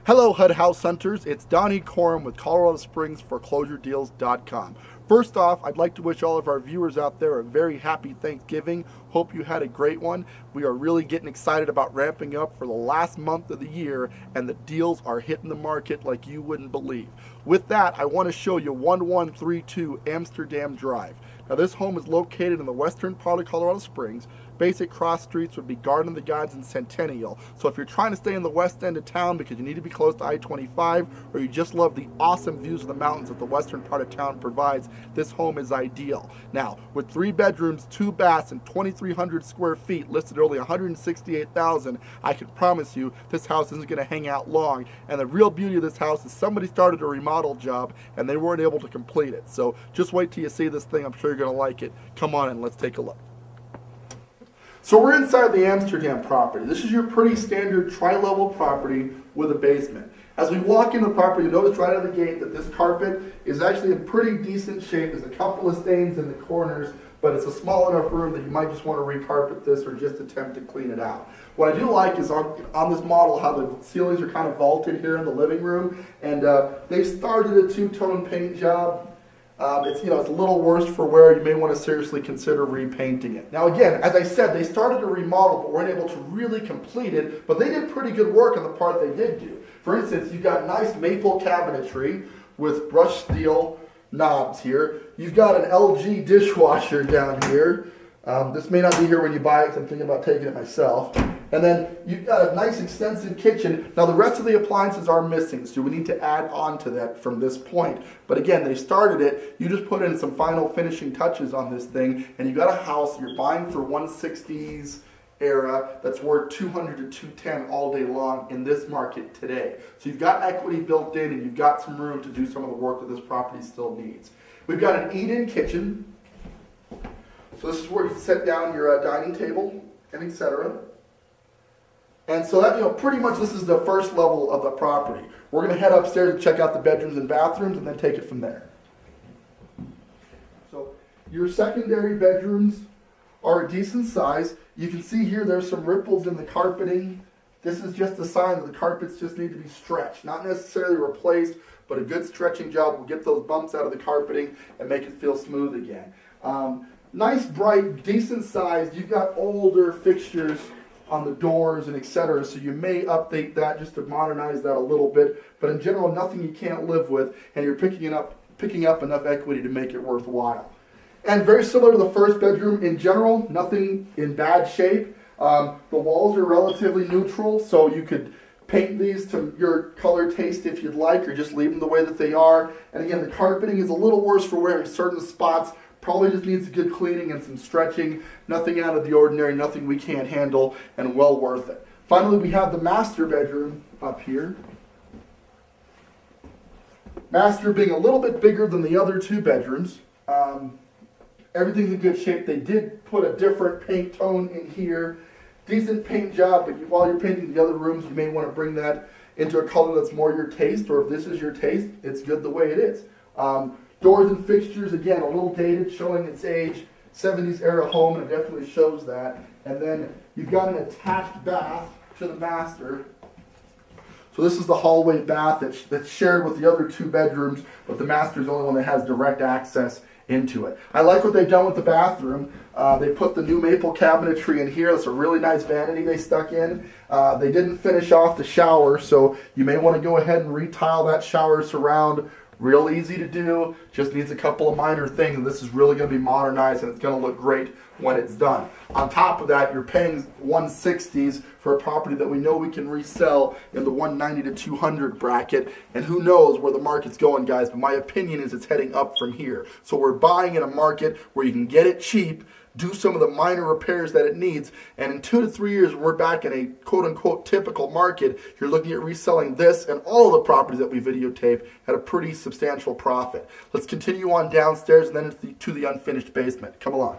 Hello HUD House Hunters, it's Donnie Corum with ColoradoSpringsForeclosureDeals.com. First off, I'd like to wish all of our viewers out there a very happy Thanksgiving. Hope you had a great one. We are really getting excited about ramping up for the last month of the year, and the deals are hitting the market like you wouldn't believe. With that, I want to show you 1132 Amsterdam Drive. Now this home is located in the western part of Colorado Springs. Basic cross streets would be Garden of the Gods and Centennial. So if you're trying to stay in the west end of town because you need to be close to I-25, or you just love the awesome views of the mountains that the western part of town provides, this home is ideal. Now, with 3 bedrooms, 2 baths, and 2,300 square feet, listed only $168,000, I can promise you this house isn't going to hang out long. And the real beauty of this house is somebody started a remodel job and they weren't able to complete it. So just wait till you see this thing. I'm sure you're going to like it. Come on in, let's take a look. So we're inside the Amsterdam property. This is your pretty standard tri-level property with a basement. As we walk into the property, you notice right out of the gate that this carpet is actually in pretty decent shape. There's a couple of stains in the corners, but it's a small enough room that you might just want to recarpet this or just attempt to clean it out. What I do like is on this model how the ceilings are kind of vaulted here in the living room, and they've started a two-tone paint job. It's a little worse for wear. You may want to seriously consider repainting it. Now again, as I said, they started a remodel but weren't able to really complete it, but they did pretty good work on the part they did do. For instance, you've got nice maple cabinetry with brushed steel knobs here. You've got an LG dishwasher down here. This may not be here when you buy it because I'm thinking about taking it myself. And then you've got a nice extensive kitchen. Now the rest of the appliances are missing, so we need to add on to that from this point. But again, they started it. You just put in some final finishing touches on this thing, and you've got a house you're buying for 160s era that's worth 200 to 210 all day long in this market today. So you've got equity built in, and you've got some room to do some of the work that this property still needs. We've got an eat-in kitchen. So this is where you can set down your dining table and etc. And so that, pretty much this is the first level of the property. We're going to head upstairs and check out the bedrooms and bathrooms and then take it from there. So your secondary bedrooms are a decent size. You can see here there's some ripples in the carpeting. This is just a sign that the carpets just need to be stretched. Not necessarily replaced, but a good stretching job will get those bumps out of the carpeting and make it feel smooth again. Nice, bright, decent size. You've got older fixtures on the doors and etc. So you may update that just to modernize that a little bit. But in general, nothing you can't live with, and you're picking up enough equity to make it worthwhile. And very similar to the first bedroom in general, nothing in bad shape. The walls are relatively neutral, so you could paint these to your color taste if you'd like, or just leave them the way that they are. And again, the carpeting is a little worse for wear in certain spots. Probably just needs a good cleaning and some stretching. Nothing out of the ordinary, nothing we can't handle, and well worth it. Finally, we have the master bedroom up here. Master being a little bit bigger than the other 2 bedrooms. Everything's in good shape. They did put a different paint tone in here. Decent paint job, but while you're painting the other rooms, you may want to bring that into a color that's more your taste, or if this is your taste, it's good the way it is. Doors and fixtures, again, a little dated, showing its age. 70s era home, and it definitely shows that. And then you've got an attached bath to the master. So this is the hallway bath that's shared with the other 2 bedrooms, but the master is the only one that has direct access into it. I like what they've done with the bathroom. They put the new maple cabinetry in here. That's a really nice vanity they stuck in. They didn't finish off the shower, so you may want to go ahead and retile that shower surround. Real easy to do, just needs a couple of minor things, and this is really going to be modernized, and it's going to look great when it's done. On top of that, you're paying 160s for a property that we know we can resell in the 190 to 200 bracket, and who knows where the market's going, guys, but my opinion is it's heading up from here. So we're buying in a market where you can get it cheap, do some of the minor repairs that it needs, and in 2 to 3 years, when we're back in a quote-unquote typical market, you're looking at reselling this and all the properties that we videotape at a pretty substantial profit. Let's continue on downstairs and then to the unfinished basement. Come along.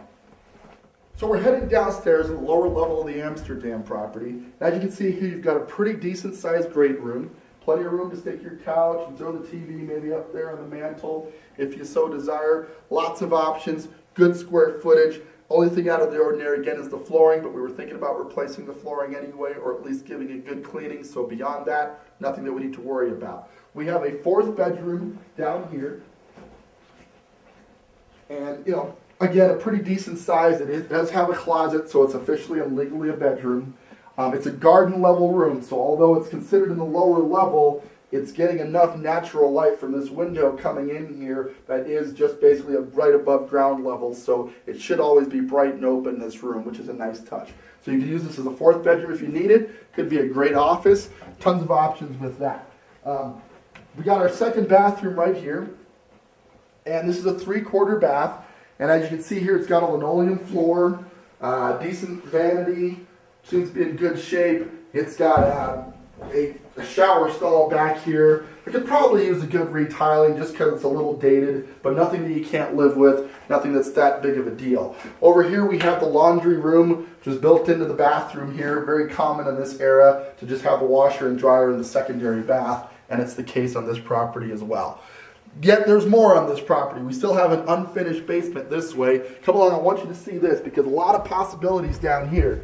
So we're heading downstairs in the lower level of the Amsterdam property. As you can see here, you've got a pretty decent-sized great room. Plenty of room to stick your couch and throw the TV maybe up there on the mantle if you so desire. Lots of options, good square footage. Only thing out of the ordinary again is the flooring, but we were thinking about replacing the flooring anyway, or at least giving it good cleaning. So beyond that, nothing that we need to worry about. We have a fourth bedroom down here. And, you know, again, a pretty decent size. It does have a closet, so it's officially and legally a bedroom. It's a garden level room, so although it's considered in the lower level, it's getting enough natural light from this window coming in here that is just basically right above ground level, so it should always be bright and open in this room, which is a nice touch. So you can use this as a fourth bedroom if you need it. Could be a great office. Tons of options with that. We got our second bathroom right here, and this is a 3/4 bath, and as you can see here, it's got a linoleum floor, decent vanity, seems to be in good shape. It's got a shower stall back here. It could probably use a good retiling just because it's a little dated, but nothing that you can't live with, nothing that's that big of a deal. Over here we have the laundry room, which is built into the bathroom here. Very common in this era to just have a washer and dryer in the secondary bath, and it's the case on this property as well. Yet there's more on this property. We still have an unfinished basement this way. Come along, I want you to see this because a lot of possibilities down here.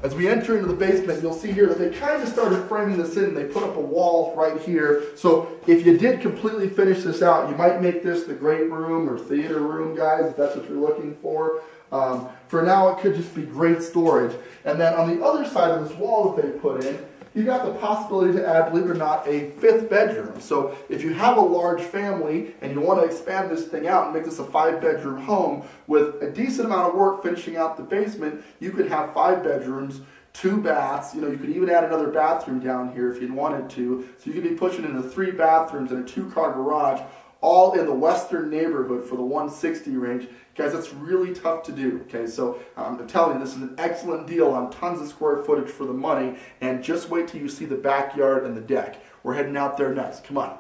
As we enter into the basement, you'll see here that they kind of started framing this in. They put up a wall right here. So if you did completely finish this out, you might make this the great room or theater room, guys, if that's what you're looking for. For now, it could just be great storage. And then on the other side of this wall that they put in, you got the possibility to add, believe it or not, a fifth bedroom. So if you have a large family and you want to expand this thing out and make this a 5-bedroom home with a decent amount of work finishing out the basement, you could have 5 bedrooms, 2 baths. You know, you could even add another bathroom down here if you wanted to. So you could be pushing into 3 bathrooms and a 2-car garage, all in the western neighborhood for the 160 range. Guys, that's really tough to do, okay? So I'm telling you, this is an excellent deal on tons of square footage for the money, and just wait till you see the backyard and the deck. We're heading out there next. Come on.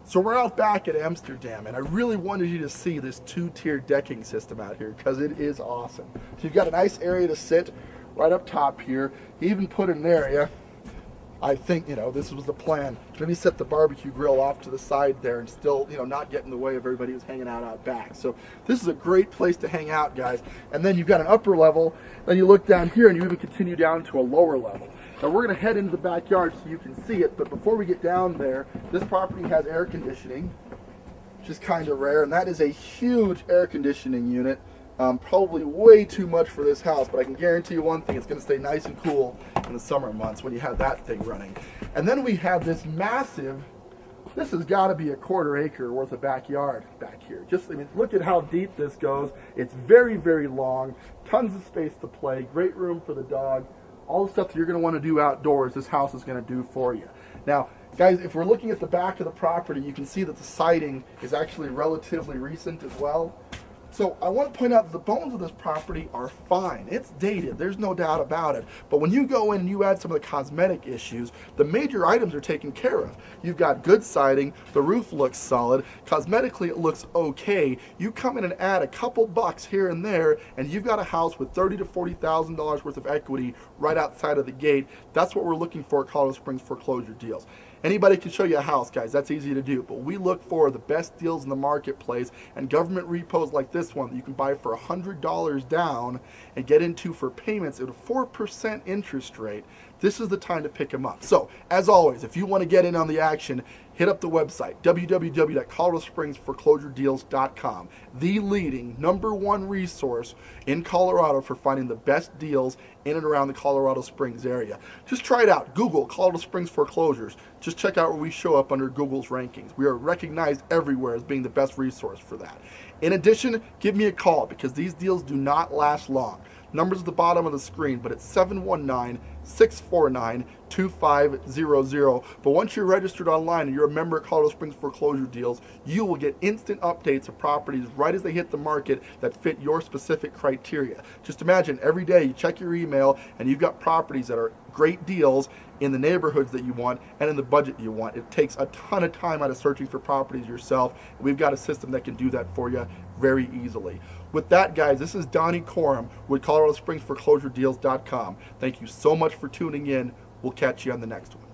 So we're out back at Amsterdam, and I really wanted you to see this 2-tier decking system out here because it is awesome. So you've got a nice area to sit right up top here. He even put an area. I think, you know, this was the plan. Let me set the barbecue grill off to the side there and still, you know, not get in the way of everybody who's hanging out back. So this is a great place to hang out, guys. And then you've got an upper level, then you look down here and you even continue down to a lower level. Now we're going to head into the backyard so you can see it, but before we get down there, this property has air conditioning, which is kind of rare, and that is a huge air conditioning unit. Probably way too much for this house, but I can guarantee you one thing, it's going to stay nice and cool in the summer months when you have that thing running. And then we have this massive, this has got to be a 1/4 acre worth of backyard back here. Just, I mean, look at how deep this goes. It's very, very long, tons of space to play, great room for the dog. All the stuff that you're going to want to do outdoors, this house is going to do for you. Now, guys, if we're looking at the back of the property, you can see that the siding is actually relatively recent as well. So I want to point out that the bones of this property are fine. It's dated, there's no doubt about it. But when you go in and you add some of the cosmetic issues, the major items are taken care of. You've got good siding, the roof looks solid, cosmetically it looks okay. You come in and add a couple bucks here and there, and you've got a house with $30,000 to $40,000 worth of equity right outside of the gate. That's what we're looking for at Colorado Springs Foreclosure Deals. Anybody can show you a house, guys. That's easy to do. But we look for the best deals in the marketplace, and government repos like this one that you can buy for $100 down and get into for payments at a 4% interest rate. This is the time to pick them up. So, as always, if you want to get in on the action, hit up the website, www.coloradospringsforeclosuredeals.com, the leading #1 resource in Colorado for finding the best deals in and around the Colorado Springs area. Just try it out. Google Colorado Springs Foreclosures. Just check out where we show up under Google's rankings. We are recognized everywhere as being the best resource for that. In addition, give me a call because these deals do not last long. Number's at the bottom of the screen, but it's 719-649-2500. But once you're registered online and you're a member of Colorado Springs Foreclosure Deals, you will get instant updates of properties right as they hit the market that fit your specific criteria. Just imagine every day you check your email and you've got properties that are great deals in the neighborhoods that you want and in the budget you want. It takes a ton of time out of searching for properties yourself. We've got a system that can do that for you very easily. With that, guys, this is Donnie Coram with ColoradoSpringsForeclosureDeals.com. Thank you so much for tuning in. We'll catch you on the next one.